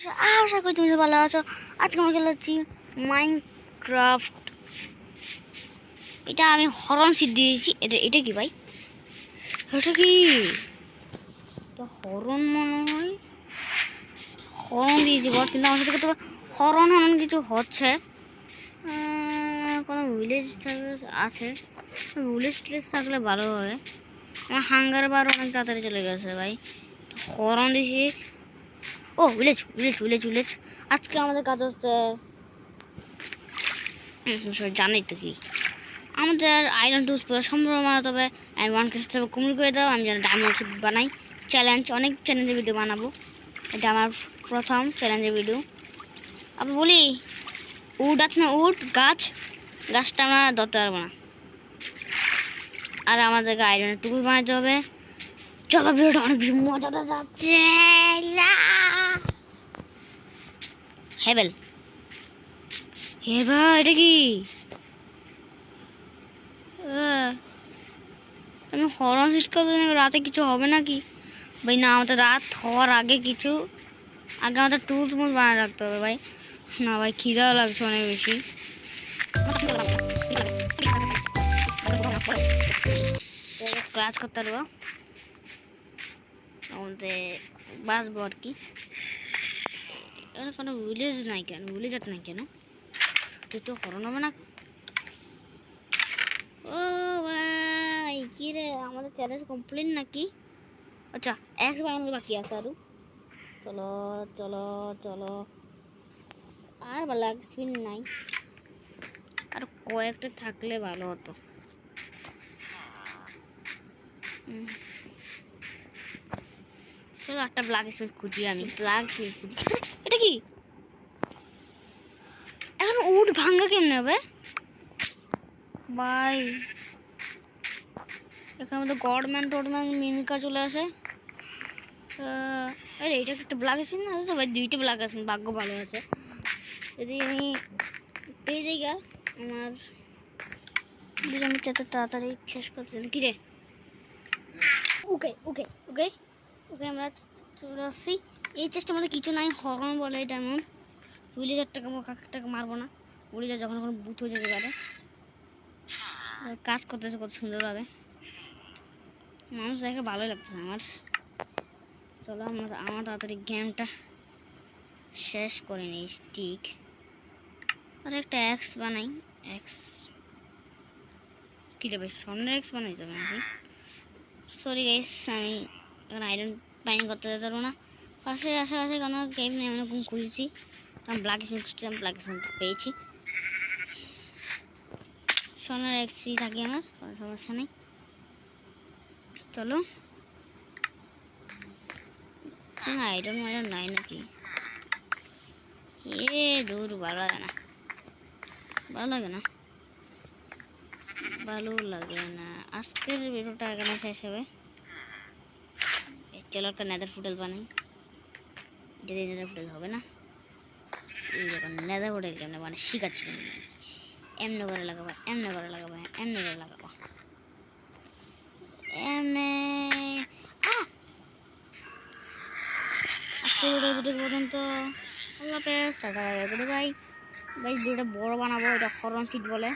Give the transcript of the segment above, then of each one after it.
আশা করি তুমি ভালো আছো। আজকে আমরা খেলাচ্ছি মাইনক্রাফট। এটা আমি হরন সিট দিয়েছি। এটা কি ভাই? এটা কি হরন মনে হয়, হরন দিয়েছি বট, কিন্তু আমার সাথে তো হরন হরন কিছু হচ্ছে। কোনো ভিলেজ আছে, ভিলেজ টিলেজ থাকলে ভালো হবে। আমার হাঙ্গার বার অনেক তাড়াতাড়ি চলে গেছে ভাই। হরন দিয়েছি। ও ভিলেজ ভিলেজ ভিলেজ ভিলেজ। আজকে আমাদের কাজ হচ্ছে, জানাই তো কি, আমাদের আয়রন টুলস পুরো সম্ভব বানাতে হবে। আমি ওয়ান কেস কমপ্লিট করে দাও। আমি যেন ডায়মন্ড বানাই। চ্যালেঞ্জ, অনেক চ্যালেঞ্জের ভিডিও বানাবো। এটা আমার প্রথম চ্যালেঞ্জের ভিডিও। আপনি বলি উড আছে না, উড গাছটা আমরা ধরতে পারবো না। আর আমাদেরকে আয়রনের টুকু বানাতে হবে। চলো, ভিডিওটা অনেক বেশি মজাটা যাচ্ছে। হেবেল হেবা, এটা কি? আমি হরন সিট করতে রাতে কিছু হবে নাকি ভাই? না, আমাদের রাত হওয়ার আগে আমাদের টুলস মুল বানায় রাখতে হবে ভাই। না ভাই, খিদাও লাগছে অনেক বেশি। ক্লাস করতে পারবো, আমাদের বাসবো আর কি। এখানে কোনো ভিলেজ নাই কেন? তুই তো হরন হবে না। ও ভাই, কি রে, আমাদের চ্যালেঞ্জ কমপ্লিট নাকি? আচ্ছা, এক বানানো বাকি আছে আরো। চলো চলো চলো, আর ব্ল্যাক স্পিন নাই, আর কয়েকটা থাকলে ভালো হতো। চলো একটা ব্ল্যাক স্পিন খুঁজি। আমি ব্ল্যাক স্পিন খুঁজি। এটা কি? এখন উড ভাঙ্গা কেমনে হবে ভাই? এখানে তো গভর্নমেন্ট মিনকা চলে আসে। আরে এটা একটা ব্ল্যাক স্পিন না তো ভাই, দুইটা ব্ল্যাক স্পিন, ভাগ্য ভালো আছে। যদি আমি পেয়ে যাই গা, আমার আমি তাড়াতাড়ি শেষ করতে কি রে। ওকে ওকে ওকে ওকে, আমরা চলে আসছি। এই চেষ্টার মধ্যে কিছু নাই, হরন বলে এটা এমন। উইলিজারটাকে কাকটাকে মারবো না, উইলিজার যখন কোনো বুথ হয়ে যেতে পারে। কাজ করতেছে কত সুন্দরভাবে, মানুষ দেখে ভালোই লাগতেছে আমার। চলো আমার তাড়াতাড়ি গেমটা শেষ করে নিই। স্টিক আর একটা এক্স বানাই। এক্স কী যাবে, স্বর্ণের এক্স বানাই যাবে নাকি? সরি গাইস, আমি এখন আয়রন বাইন্ডিং করতে যেতে পারবো না। আশেপাশে কোনো গেম নেই, আমি এরকম খুঁজছি। তখন ব্ল্যাক স্মিথ ব্ল্যাক স্মিথ পেয়েছি। স্বর্ণের এক্সই থাকি আমার, কোনো সমস্যা নেই। চলো, আয়রন মায়রন নাই নাকি? দূর, ভালো লাগে না, ভালো লাগে না। আজকের ভিডিওটা এখানে শেষ হবে। চলো একটা নেদার ফুটেল বানাই। যদি নেদার ফুটেল হবে না, এই যখন নেদার ফুটেল কেমন মানে শিখাচ্ছি। এমনি করে লাগাবো, এমনি করে লাগাবো, এমনি করে লাগাবো, এমনি। আজকে ভিডিও পর্যন্ত, আল্লাহ হাফেজ, টাটা, গুড বাই। ভাই ভিডিওটা বড় বানাবো, এটা হরন সিট বলে,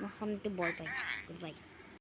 এখন একটু ভয় পাই। Good bye.